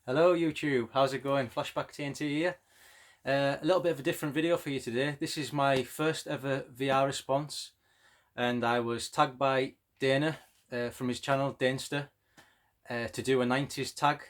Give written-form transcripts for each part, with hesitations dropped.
Hello YouTube, how's it going? Flashback TNT here. A little bit of a different video for you today. This is my first ever VR response, and I was tagged by Dana from his channel Danester to do a 90s tag.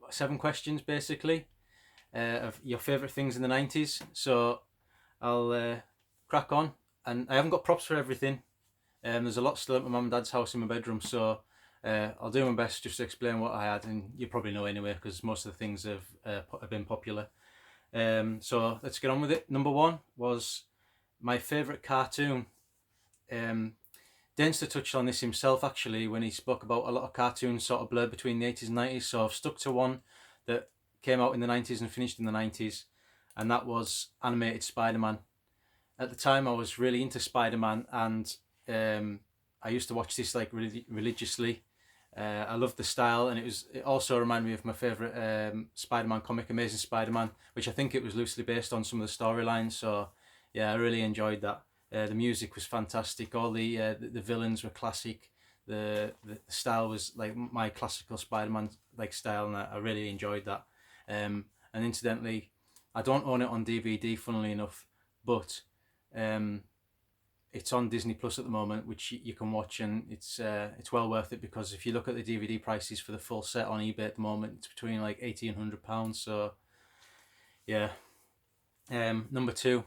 7 questions basically of your favourite things in the 90s. So I'll crack on, and I haven't got props for everything. There's a lot still at my mum and dad's house in my bedroom, so I'll do my best just to explain what I had, and you probably know anyway because most of the things have been popular. So let's get on with it. Number 1 was my favourite cartoon. Danester touched on this himself actually when he spoke about a lot of cartoons sort of blurred between the 80s and 90s, so I've stuck to one that came out in the 90s and finished in the 90s, and that was animated Spider-Man. At the time I was really into Spider-Man, and I used to watch this like religiously. I loved the style, and it also reminded me of my favourite Spider-Man comic, Amazing Spider-Man, which I think it was loosely based on some of the storylines. So yeah, I really enjoyed that. The music was fantastic. All the villains were classic. The style was like my classical Spider-Man like style, and I really enjoyed that. And incidentally, I don't own it on DVD, funnily enough, but it's on Disney Plus at the moment, which you can watch, and it's well worth it, because if you look at the DVD prices for the full set on eBay at the moment, it's between like £80 and £100. So yeah. Number 2,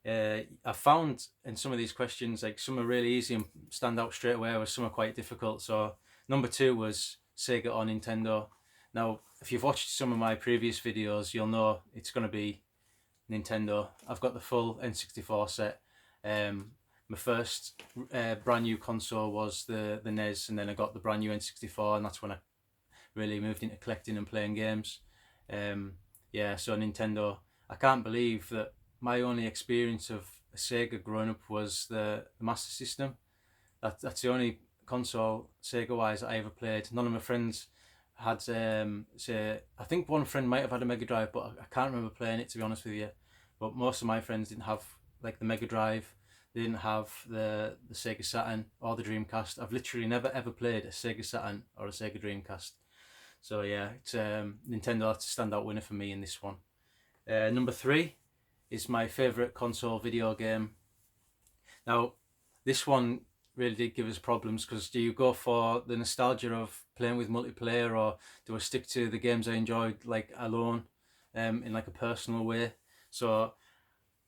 I found in some of these questions, like some are really easy and stand out straight away, whereas some are quite difficult. So number 2 was Sega or Nintendo. Now, if you've watched some of my previous videos, you'll know it's going to be Nintendo. I've got the full N64 set. My first brand new console was the NES, and then I got the brand new N64, and that's when I really moved into collecting and playing games. Yeah, so Nintendo. I can't believe that my only experience of a Sega growing up was the Master System. That's the only console Sega wise I ever played. None of my friends had I think one friend might have had a Mega Drive, but I can't remember playing it, to be honest with you. But most of my friends didn't have like the Mega Drive. They didn't have the Sega Saturn or the Dreamcast. I've literally never ever played a Sega Saturn or a Sega Dreamcast. So yeah, it's Nintendo. That's a standout winner for me in this one. Number 3 is my favourite console video game. Now, this one really did give us problems, because do you go for the nostalgia of playing with multiplayer, or do I stick to the games I enjoyed like alone, in like a personal way? So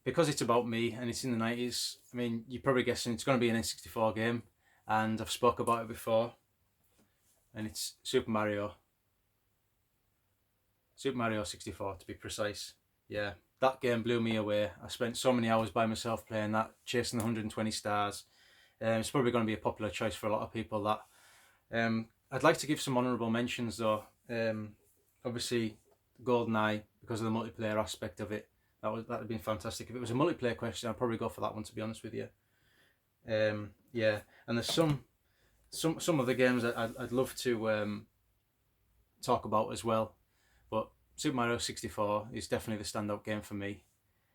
because it's about me and it's in the 90s, I mean, you're probably guessing it's going to be an N64 game, and I've spoke about it before, and it's Super Mario 64 to be precise. Yeah, that game blew me away. I spent so many hours by myself playing that, chasing the 120 stars. It's probably going to be a popular choice for a lot of people. That I'd like to give some honourable mentions though. Obviously GoldenEye, because of the multiplayer aspect of it. That'd have been fantastic. If it was a multiplayer question, I'd probably go for that one, to be honest with you. Yeah, and there's some other games that I'd love to talk about as well, but Super Mario 64 is definitely the standout game for me.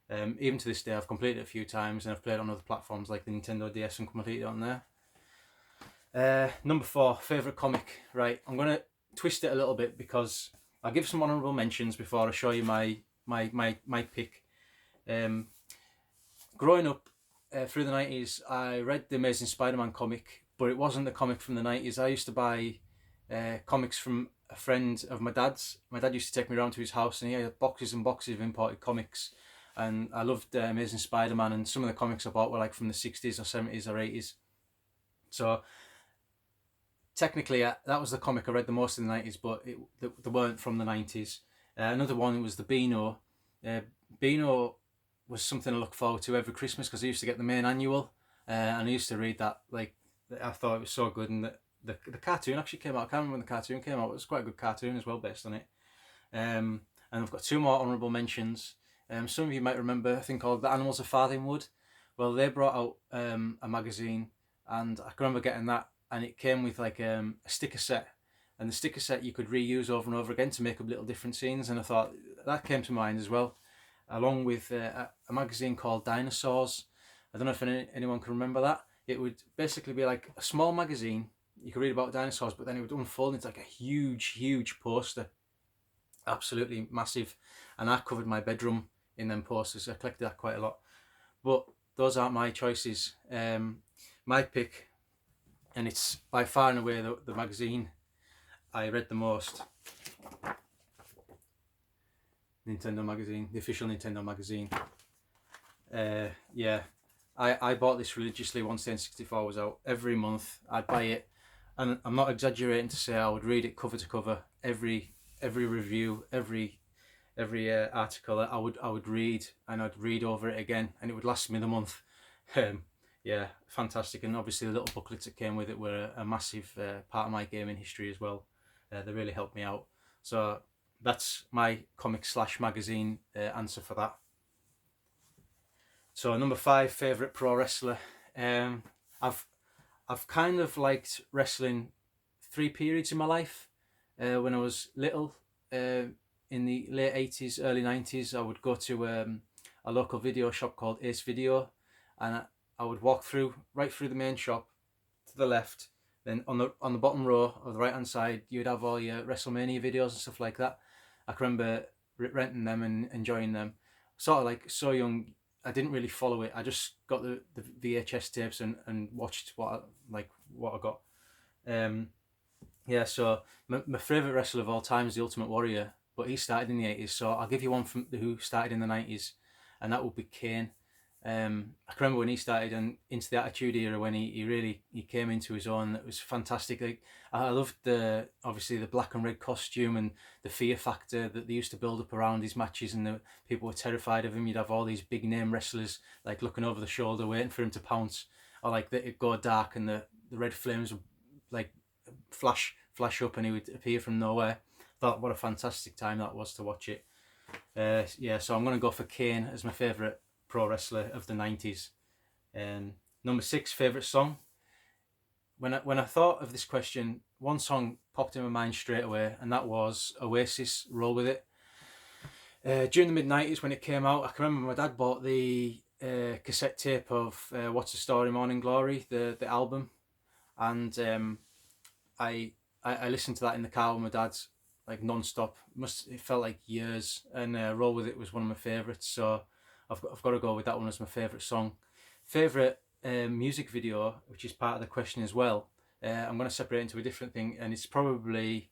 Even to this day, I've completed it a few times, and I've played on other platforms like the Nintendo DS and completed it on there. Number 4, favourite comic. Right, I'm going to twist it a little bit, because I'll give some honourable mentions before I show you my pick. Growing up through the 90s, I read the Amazing Spider-Man comic, but it wasn't the comic from the 90s. I used to buy comics from a friend of my dad's. My dad used to take me around to his house, and he had boxes and boxes of imported comics, and I loved Amazing Spider-Man, and some of the comics I bought were like from the 60s or 70s or 80s. So technically that was the comic I read the most in the 90s, but they weren't from the 90s. Another one was the Beano. Beano was something I look forward to every Christmas, because I used to get the main annual, and I used to read that. Like, I thought it was so good, and the cartoon actually came out. I can't remember when the cartoon came out. It was quite a good cartoon as well, based on it. And I've got 2 more honourable mentions. Some of you might remember a thing called The Animals of Farthingwood. Well, they brought out a magazine, and I can remember getting that, and it came with like a sticker set, and the sticker set you could reuse over and over again to make up little different scenes, and I thought that came to mind as well, along with a magazine called Dinosaurs. I don't know if anyone can remember that. It would basically be like a small magazine you could read about dinosaurs, but then it would unfold into like a huge poster, absolutely massive, and I covered my bedroom in them posters. I collected that quite a lot, but those aren't my choices. My pick, and it's by far and away the magazine I read the most. Nintendo magazine, the official Nintendo magazine. Yeah, I bought this religiously once the N64 was out. Every month I'd buy it, and I'm not exaggerating to say I would read it cover to cover. Every review, every article I would read, and I'd read over it again, and it would last me the month. Yeah, fantastic. And obviously the little booklets that came with it were a massive part of my gaming history as well. They really helped me out. So that's my comic / magazine answer for that. So number 5, favourite pro wrestler. I've kind of liked wrestling 3 periods in my life. When I was little, in the late 80s, early 90s, I would go to a local video shop called Ace Video, and I would walk right through the main shop to the left. Then on the bottom row of the right hand side, you'd have all your WrestleMania videos and stuff like that. I can remember renting them and enjoying them. Sort of like so young, I didn't really follow it. I just got the VHS tapes and watched what I got. Yeah, so my favourite wrestler of all time is the Ultimate Warrior, but he started in the 80s. So I'll give you one from who started in the 90s, and that would be Kane. I can remember when he started and into the Attitude Era, when he came into his own. It was fantastic. Like, I loved obviously the black and red costume and the fear factor that they used to build up around his matches, and the people were terrified of him. You'd have all these big name wrestlers like looking over the shoulder waiting for him to pounce, or like it'd go dark and the red flames would like flash up and he would appear from nowhere. Thought what a fantastic time that was to watch it. Yeah, so I'm going to go for Kane as my favourite pro wrestler of the 90s. Number 6, favourite song. When I thought of this question, one song popped in my mind straight away, and that was Oasis, Roll With It. During the mid-90s when it came out, I can remember my dad bought the cassette tape of What's the Story, Morning Glory, the album, and I listened to that in the car with my dad, like non-stop. It felt like years, and Roll With It was one of my favourites, so I've got to go with that one as my favourite song. Favourite music video, which is part of the question as well. I'm going to separate it into a different thing, and it's probably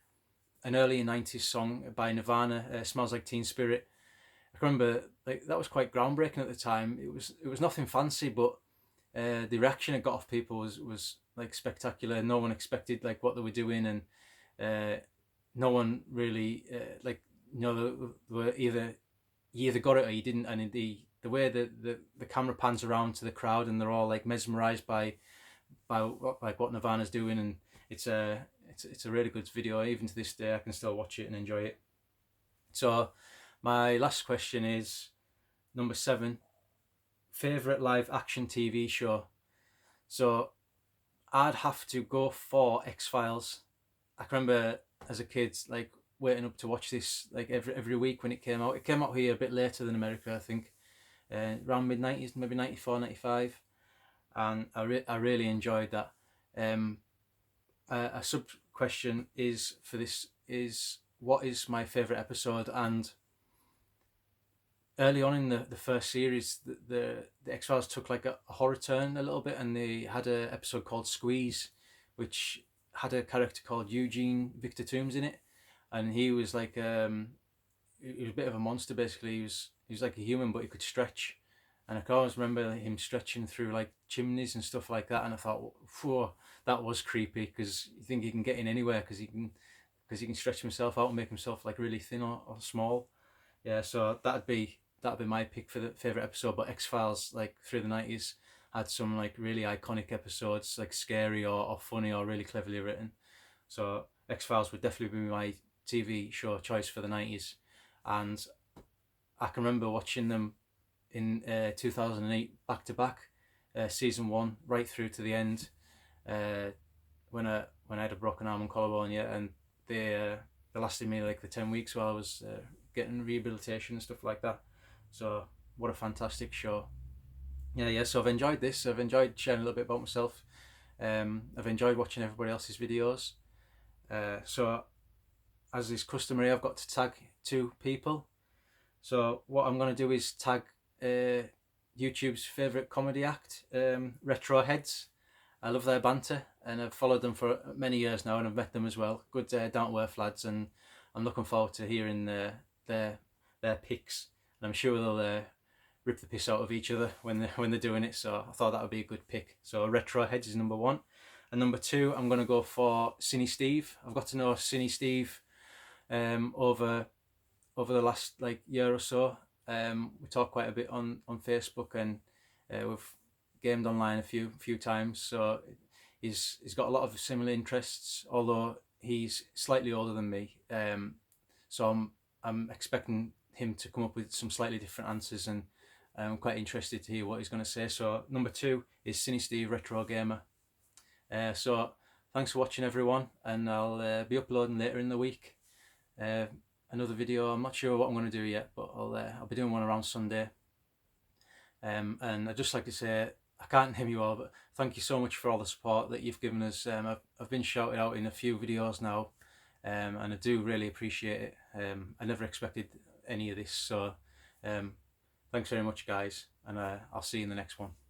an early 90s song by Nirvana, Smells Like Teen Spirit. I can remember like that was quite groundbreaking at the time. It was nothing fancy, but the reaction it got off people was like spectacular. No one expected like what they were doing, and no one really they were either you either got it or you didn't. And the way the camera pans around to the crowd, and they're all like mesmerized by like what Nirvana's doing, and it's a really good video. Even to this day, I can still watch it and enjoy it. So my last question is number 7, favorite live action TV show. So I'd have to go for X-Files. I can remember as a kid like waiting up to watch this like every week when it came out. It came out here a bit later than America, I think, around mid-90s, maybe 94, 95, and I really enjoyed that. A sub question is for this is what is my favourite episode? And early on in the first series, the X-Files took like a horror turn a little bit, and they had an episode called Squeeze, which had a character called Eugene Victor Toombs in it, and he was like he was a bit of a monster basically. He was like a human, but he could stretch, and I can always remember him stretching through like chimneys and stuff like that, and I thought, whoa, that was creepy, because you think he can get in anywhere because he can stretch himself out and make himself like really thin or small. Yeah, so that'd be my pick for the favourite episode. But X-Files, like through the 90s, had some like really iconic episodes, like scary or funny or really cleverly written. So X-Files would definitely be my TV show choice for the 90s. And I can remember watching them in 2008 back to back, season 1 right through to the end, when I had a broken arm and collarbone, yeah, and they lasted me like the 10 weeks while I was getting rehabilitation and stuff like that. So what a fantastic show. Yeah, so I've enjoyed this. I've enjoyed sharing a little bit about myself. I've enjoyed watching everybody else's videos. So as is customary, I've got to tag 2 people. So what I'm going to do is tag YouTube's favourite comedy act, Retro Heads. I love their banter, and I've followed them for many years now, and I've met them as well. Good down-to-earth lads, and I'm looking forward to hearing their picks. And I'm sure they'll rip the piss out of each other when they're doing it. So I thought that would be a good pick. So Retro Heads is number 1, and number 2, I'm going to go for Sinisteve. I've got to know Sinisteve over the last year or so. We talk quite a bit on Facebook, and we've gamed online a few times. So he's got a lot of similar interests, although he's slightly older than me. So I'm expecting him to come up with some slightly different answers, and I'm quite interested to hear what he's going to say. So number 2 is Sinisteve Retro Gamer. So thanks for watching, everyone, and I'll be uploading later in the week another video. I'm not sure what I'm going to do yet, but I'll be doing one around Sunday. And I'd just like to say, I can't name you all, but thank you so much for all the support that you've given us. I've been shouted out in a few videos now, and I do really appreciate it. I never expected any of this, so thanks very much, guys, and I'll see you in the next one.